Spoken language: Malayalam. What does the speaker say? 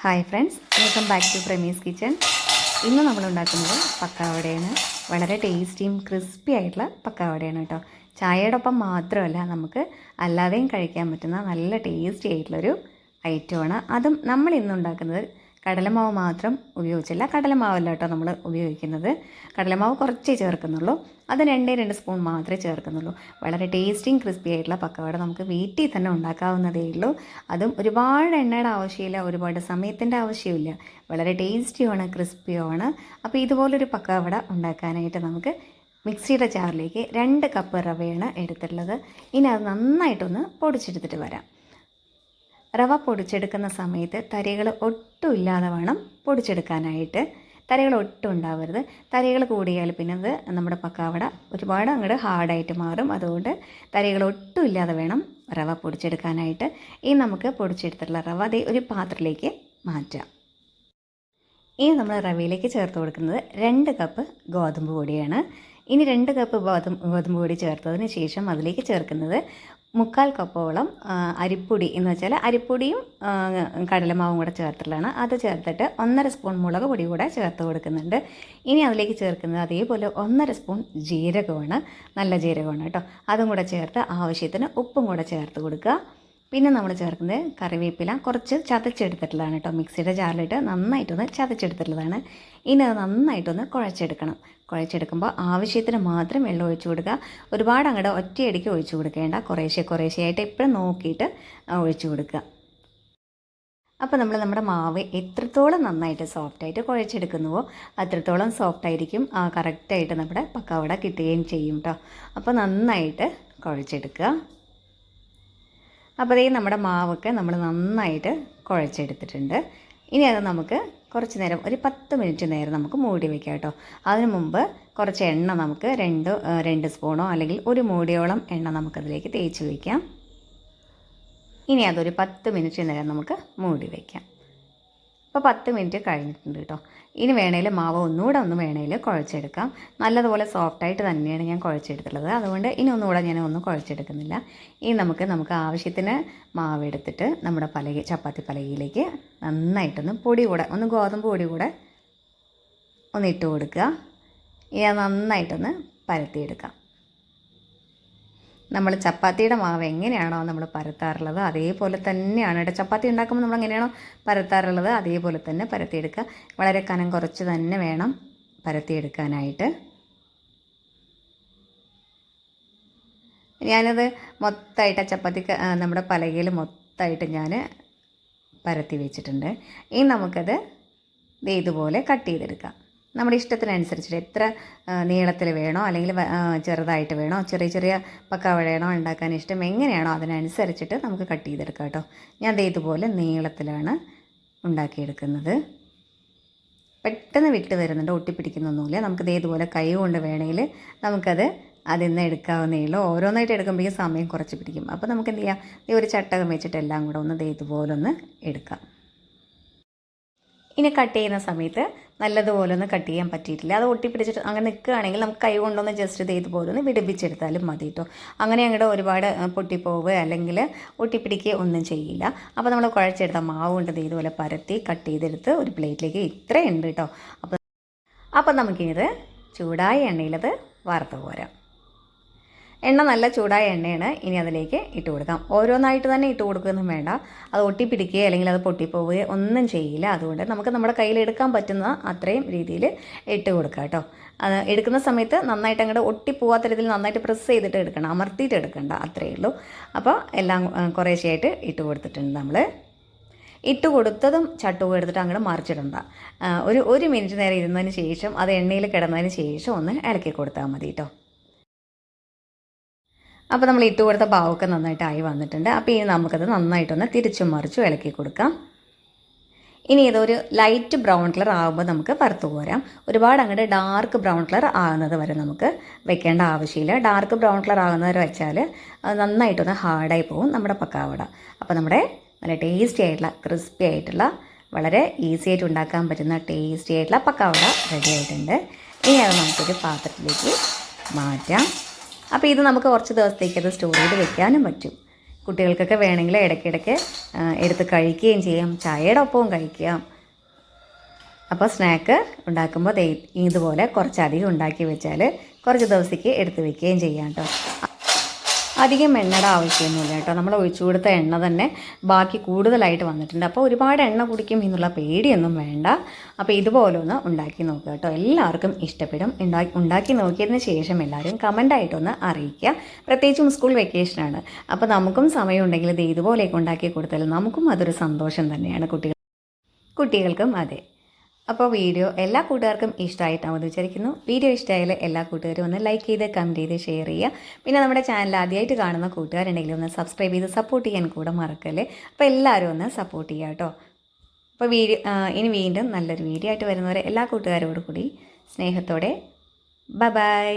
Hi friends, welcome back to Pramees kitchen. ഇന്ന് നമ്മൾ ഉണ്ടാക്കുന്നത് പക്കാവടയാണ്. വളരെ ടേസ്റ്റിയും ക്രിസ്പി ആയിട്ടുള്ള പക്കാവടയാണ് കേട്ടോ. ചായയുടെ ഒപ്പം മാത്രമല്ല, നമുക്ക് അല്ലാതെയും കഴിക്കാൻ പറ്റുന്ന നല്ല ടേസ്റ്റി ആയിട്ടുള്ളൊരു ഐറ്റമാണ്. അതും നമ്മൾ ഇന്ന് ഉണ്ടാക്കുന്നത് കടലമാവ് മാത്രം ഉപയോഗിച്ചില്ല. കടലമാവല്ല കേട്ടോ നമ്മൾ ഉപയോഗിക്കുന്നത്. കടലമാവ് കുറച്ചേ ചേർക്കുന്നുള്ളൂ. അത് 2 സ്പൂൺ മാത്രമേ ചേർക്കുന്നുള്ളൂ. വളരെ ടേസ്റ്റിയും ക്രിസ്പി ആയിട്ടുള്ള പക്കവട നമുക്ക് വീട്ടിൽ തന്നെ ഉണ്ടാക്കാവുന്നതേ ഉള്ളൂ. അതും ഒരുപാട് എണ്ണയുടെ ആവശ്യമില്ല, ഒരുപാട് സമയത്തിൻ്റെ ആവശ്യമില്ല. വളരെ ടേസ്റ്റിയുമാണ്, ക്രിസ്പിയുമാണ്. അപ്പോൾ ഇതുപോലൊരു പക്കവട ഉണ്ടാക്കാനായിട്ട് നമുക്ക് മിക്സിയുടെ ജാറിലേക്ക് 2 കപ്പ് റവയാണ് എടുത്തിട്ടുള്ളത്. ഇനി അത് നന്നായിട്ടൊന്ന് പൊടിച്ചെടുത്തിട്ട് വരാം. റവ പൊടിച്ചെടുക്കുന്ന സമയത്ത് തരികൾ ഒട്ടും ഇല്ലാതെ വേണം പൊടിച്ചെടുക്കാനായിട്ട്. തരികൾ ഒട്ടും ഉണ്ടാവരുത്. തരികൾ കൂടിയാൽ പിന്നെ അത് നമ്മുടെ പക്കാവട ഒരുപാട് അങ്ങോട്ട് ഹാർഡായിട്ട് മാറും. അതുകൊണ്ട് തരികൾ ഒട്ടും ഇല്ലാതെ വേണം റവ പൊടിച്ചെടുക്കാനായിട്ട്. ഇനി നമുക്ക് പൊടിച്ചെടുത്തിട്ടുള്ള റവ അതേ ഒരു പാത്രത്തിലേക്ക് മാറ്റാം. ഇനി നമ്മൾ റവയിലേക്ക് ചേർത്ത് കൊടുക്കുന്നത് 2 കപ്പ് ഗോതമ്പ് പൊടിയാണ്. ഇനി 2 കപ്പ് ഗോതമ്പ് പൊടി ചേർത്തതിന് ശേഷം അതിലേക്ക് ചേർക്കുന്നത് 3/4 കപ്പോളം അരിപ്പൊടി എന്ന് വെച്ചാൽ അരിപ്പൊടിയും കടലമാവും കൂടെ ചേർത്തിട്ടുള്ളതാണ്. അത് ചേർത്തിട്ട് 1.5 സ്പൂൺ മുളക് പൊടി കൂടെ ചേർത്ത് കൊടുക്കുന്നുണ്ട്. ഇനി അതിലേക്ക് ചേർക്കുന്നത് അതേപോലെ 1.5 സ്പൂൺ ജീരകമാണ്, നല്ല ജീരകമാണ് കേട്ടോ. അതും കൂടെ ചേർത്ത് ആവശ്യത്തിന് ഉപ്പും കൂടെ ചേർത്ത് കൊടുക്കുക. പിന്നെ നമ്മൾ ചേർക്കുന്നത് കറിവേപ്പില കുറച്ച് ചതച്ചെടുത്തിട്ടുള്ളതാണ് കേട്ടോ. മിക്സിയുടെ ജാറിലിട്ട് നന്നായിട്ടൊന്ന് ചതച്ചെടുത്തിട്ടുള്ളതാണ്. ഇനി അത് നന്നായിട്ടൊന്ന് കുഴച്ചെടുക്കണം. കുഴച്ചെടുക്കുമ്പോൾ ആവശ്യത്തിന് മാത്രം വെള്ളം ഒഴിച്ചു കൊടുക്കുക. ഒരുപാട് അങ്ങോട്ട് ഒറ്റയടിക്ക് ഒഴിച്ചു കൊടുക്കേണ്ട, കുറേശ്ശെയായിട്ട് എപ്പോഴും നോക്കിയിട്ട് ഒഴിച്ചു കൊടുക്കുക. അപ്പോൾ നമ്മുടെ മാവ് എത്രത്തോളം നന്നായിട്ട് സോഫ്റ്റായിട്ട് കുഴച്ചെടുക്കുന്നുവോ അത്രത്തോളം സോഫ്റ്റായിരിക്കും കറക്റ്റായിട്ട് നമ്മുടെ പക്കാവട കിട്ടുകയും ചെയ്യും കേട്ടോ. അപ്പോൾ നന്നായിട്ട് കുഴച്ചെടുക്കുക. അപ്പോൾ നമ്മുടെ മാവൊക്കെ നമ്മൾ നന്നായിട്ട് കുഴച്ചെടുത്തിട്ടുണ്ട്. ഇനി അത് നമുക്ക് കുറച്ച് നേരം, ഒരു 10 മിനിറ്റ് നേരം നമുക്ക് മൂടി വയ്ക്കാം കേട്ടോ. അതിന് മുമ്പ് കുറച്ച് എണ്ണ നമുക്ക് 2 സ്പൂണോ അല്ലെങ്കിൽ ഒരു മൂടിയോളം എണ്ണ നമുക്കതിലേക്ക് തേച്ച് വയ്ക്കാം. ഇനി അതൊരു 10 മിനിറ്റ് നേരം നമുക്ക് മൂടി വയ്ക്കാം. അപ്പോൾ 10 മിനിറ്റ് കഴിഞ്ഞിട്ടുണ്ട് കേട്ടോ. ഇനി വേണേൽ മാവ് ഒന്നുകൂടെ വേണേൽ കുഴച്ചെടുക്കാം. നല്ലതുപോലെ സോഫ്റ്റായിട്ട് തന്നെയാണ് ഞാൻ കുഴച്ചെടുത്തുള്ളത്. അതുകൊണ്ട് ഇനി ഒന്നുകൂടെ ഞാൻ ഒന്നും കുഴച്ചെടുക്കുന്നില്ല. ഇനി നമുക്ക് ആവശ്യത്തിന് മാവ് എടുത്തിട്ട് നമ്മുടെ ചപ്പാത്തി പലകയിലേക്ക് നന്നായിട്ടൊന്ന് ഗോതമ്പ് പൊടി കൂടെ ഇട്ട് കൊടുക്കുക. ഇനി അത് നന്നായിട്ടൊന്ന് പരത്തിയെടുക്കാം. നമ്മൾ ചപ്പാത്തിയുടെ മാവ് എങ്ങനെയാണോ നമ്മൾ പരത്താറുള്ളത് അതേപോലെ തന്നെയാണ് കേട്ടോ. ചപ്പാത്തി ഉണ്ടാക്കുമ്പോൾ നമ്മൾ എങ്ങനെയാണോ പരത്താറുള്ളത് അതേപോലെ തന്നെ പരത്തിയെടുക്കുക. വളരെ കനം കുറച്ച് തന്നെ വേണം പരത്തിയെടുക്കാനായിട്ട്. ഞാനത് മൊത്തമായിട്ട് ചപ്പാത്തി നമ്മുടെ പലകയിൽ മൊത്തമായിട്ട് ഞാൻ പരത്തി വെച്ചിട്ടുണ്ട്. ഇനി നമുക്കത് ഇതുപോലെ കട്ട് ചെയ്തെടുക്കാം. നമ്മുടെ ഇഷ്ടത്തിനനുസരിച്ചിട്ട് എത്ര നീളത്തിൽ വേണോ അല്ലെങ്കിൽ ചെറുതായിട്ട് വേണോ, ചെറിയ പക്കാവടയാണോ ഉണ്ടാക്കാൻ ഇഷ്ടം, എങ്ങനെയാണോ അതിനനുസരിച്ചിട്ട് നമുക്ക് കട്ട് ചെയ്തെടുക്കാം കേട്ടോ. ഞാൻ ഇതുപോലെ നീളത്തിലാണ് ഉണ്ടാക്കിയെടുക്കുന്നത്. പെട്ടെന്ന് വിട്ട് വരുന്നുണ്ട്, ഒട്ടിപ്പിടിക്കുന്നൊന്നുമില്ല. നമുക്ക് ഇതുപോലെ കൈ കൊണ്ട് വേണമെങ്കിൽ നമുക്കത് അതിൽ നിന്ന് എടുക്കാവുന്നേ ഉള്ളൂ. ഓരോന്നായിട്ട് എടുക്കുമ്പോഴേക്കും സമയം കുറച്ച് പിടിക്കും. അപ്പോൾ നമുക്ക് എന്ത് ചെയ്യാം, ഒരു ചട്ടകം വെച്ചിട്ട് എല്ലാം കൂടെ ഇതുപോലെ എടുക്കാം. ഇനി കട്ട് ചെയ്യുന്ന സമയത്ത് നല്ലതുപോലെ കട്ട് ചെയ്യാൻ പറ്റിയിട്ടില്ല, അത് ഒട്ടിപ്പിടിച്ചിട്ട് അങ്ങനെ നിൽക്കുകയാണെങ്കിൽ നമുക്ക് കൈ കൊണ്ടൊന്ന് ജസ്റ്റ് ഇതുപോലെ വിടിപ്പിച്ചെടുത്താലും മതി കേട്ടോ. അങ്ങനെ അങ്ങോട്ട് ഒരുപാട് പൊട്ടിപ്പോവുക അല്ലെങ്കിൽ ഒട്ടിപ്പിടിക്കുക ഒന്നും ചെയ്യില്ല. അപ്പോൾ നമ്മൾ കുഴച്ചെടുത്ത മാവ് കൊണ്ട് ഇതുപോലെ പരത്തി കട്ട് ചെയ്തെടുത്ത് ഒരു പ്ലേറ്റിലേക്ക് ഇത്രയുണ്ട് കേട്ടോ. അപ്പോൾ നമുക്കിത് ചൂടായ എണ്ണയിലത് വറുത്ത് പോരാം. എണ്ണ നല്ല ചൂടായ എണ്ണയാണ്. ഇനി അതിലേക്ക് ഇട്ട് കൊടുക്കാം. ഓരോന്നായിട്ട് തന്നെ ഇട്ട് കൊടുക്കുകയൊന്നും വേണ്ട, അത് ഒട്ടിപ്പിടിക്കുകയോ അല്ലെങ്കിൽ അത് പൊട്ടിപ്പോവുകയോ ഒന്നും ചെയ്യില്ല. അതുകൊണ്ട് നമുക്ക് നമ്മുടെ കയ്യിൽ എടുക്കാൻ പറ്റുന്ന അത്രയും രീതിയിൽ ഇട്ട് കൊടുക്കാം കേട്ടോ. അത് എടുക്കുന്ന സമയത്ത് നന്നായിട്ട് അങ്ങോട്ട് ഒട്ടിപ്പോവാത്ത രീതിയിൽ നന്നായിട്ട് പ്രസ് ചെയ്തിട്ട് എടുക്കണം, അമർത്തിയിട്ട് എടുക്കണ്ട, അത്രയേ ഉള്ളൂ. അപ്പോൾ എല്ലാം കുറേശ്ശെയായിട്ട് ഇട്ട് കൊടുത്തിട്ടുണ്ട്. നമ്മൾ ഇട്ട് കൊടുത്തതും ചട്ടുക എടുത്തിട്ട് അങ്ങോട്ട് മറിച്ചിടണ്ട. ഒരു മിനിറ്റ് നേരം ഇരുന്നതിന് ശേഷം അത് എണ്ണയിൽ കിടന്നതിന് ശേഷം ഒന്ന് ഇളക്കി കൊടുത്താൽ മതി കേട്ടോ. അപ്പോൾ നമ്മൾ ഇട്ട് കൊടുത്ത പാവൊക്കെ നന്നായിട്ടായി വന്നിട്ടുണ്ട്. അപ്പോൾ ഇനി നമുക്കത് നന്നായിട്ടൊന്ന് തിരിച്ചും മറിച്ചും ഇളക്കി കൊടുക്കാം. ഇനി ഇതൊരു ലൈറ്റ് ബ്രൗൺ കളർ ആകുമ്പോൾ നമുക്ക് വറുത്ത് പോരാം. ഒരുപാട് അങ്ങോട്ട് ഡാർക്ക് ബ്രൗൺ കളർ ആകുന്നത് വരെ നമുക്ക് വെക്കേണ്ട ആവശ്യമില്ല. ഡാർക്ക് ബ്രൗൺ കളർ ആകുന്നവരെ വെച്ചാൽ നന്നായിട്ടൊന്ന് ഹാർഡായി പോകും നമ്മുടെ പക്കാവട. അപ്പോൾ നമ്മുടെ നല്ല ടേസ്റ്റി ആയിട്ടുള്ള, ക്രിസ്പി ആയിട്ടുള്ള, വളരെ ഈസി ആയിട്ട് ഉണ്ടാക്കാൻ പറ്റുന്ന ടേസ്റ്റി ആയിട്ടുള്ള പക്കാവട റെഡി ആയിട്ടുണ്ട്. ഇനി അത് നമുക്കൊരു പാത്രത്തിലേക്ക് മാറ്റാം. അപ്പോൾ ഇത് നമുക്ക് കുറച്ച് ദിവസത്തേക്ക് അത് സ്റ്റോർ ചെയ്ത് വെക്കാനും പറ്റും. കുട്ടികൾക്കൊക്കെ വേണമെങ്കിൽ ഇടയ്ക്കിടയ്ക്ക് എടുത്ത് കഴിക്കുകയും ചെയ്യാം, ചായയുടെ ഒപ്പവും കഴിക്കാം. അപ്പോൾ സ്നാക്ക് ഉണ്ടാക്കുമ്പോൾ ഇതുപോലെ കുറച്ചധികം ഉണ്ടാക്കി വെച്ചാൽ കുറച്ച് ദിവസത്തേക്ക് എടുത്ത് വെക്കുകയും ചെയ്യാം കേട്ടോ. അധികം എണ്ണയുടെ ആവശ്യമൊന്നുമില്ല കേട്ടോ. നമ്മൾ ഒഴിച്ചു കൊടുത്ത എണ്ണ തന്നെ ബാക്കി കൂടുതലായിട്ട് വന്നിട്ടുണ്ട്. അപ്പോൾ ഒരുപാട് എണ്ണ കുടിക്കും എന്നുള്ള പേടിയൊന്നും വേണ്ട. അപ്പോൾ ഇതുപോലെ ഒന്ന് ഉണ്ടാക്കി നോക്കുക കേട്ടോ. എല്ലാവർക്കും ഇഷ്ടപ്പെടും. ഉണ്ടാക്കി നോക്കിയതിന് ശേഷം എല്ലാവരും കമൻ്റായിട്ടൊന്ന് അറിയിക്കുക. പ്രത്യേകിച്ചും സ്കൂൾ വെക്കേഷനാണ്. അപ്പോൾ നമുക്കും സമയമുണ്ടെങ്കിൽ ഇത് ഇതുപോലെയൊക്കെ ഉണ്ടാക്കി കൊടുത്താൽ നമുക്കും അതൊരു സന്തോഷം തന്നെയാണ്. കുട്ടികൾക്കും അതെ. അപ്പോൾ വീഡിയോ എല്ലാ കൂട്ടുകാർക്കും ഇഷ്ടമായിട്ടാണെന്ന് വിചാരിക്കുന്നു. വീഡിയോ ഇഷ്ടമായാൽ എല്ലാ കൂട്ടുകാരും ഒന്ന് ലൈക്ക് ചെയ്ത് കമൻറ്റ് ചെയ്ത് ഷെയർ ചെയ്യുക. പിന്നെ നമ്മുടെ ചാനൽ ആദ്യമായിട്ട് കാണുന്ന കൂട്ടുകാരുണ്ടെങ്കിൽ ഒന്ന് സബ്സ്ക്രൈബ് ചെയ്ത് സപ്പോർട്ട് ചെയ്യാൻ കൂടെ മറക്കല്ലേ. അപ്പോൾ എല്ലാവരും ഒന്ന് സപ്പോർട്ട് ചെയ്യുക കേട്ടോ. അപ്പോൾ ഇനി വീണ്ടും നല്ലൊരു വീഡിയോ ആയിട്ട് വരുന്നവരെ എല്ലാ കൂട്ടുകാരോടും കൂടി സ്നേഹത്തോടെ ബൈ.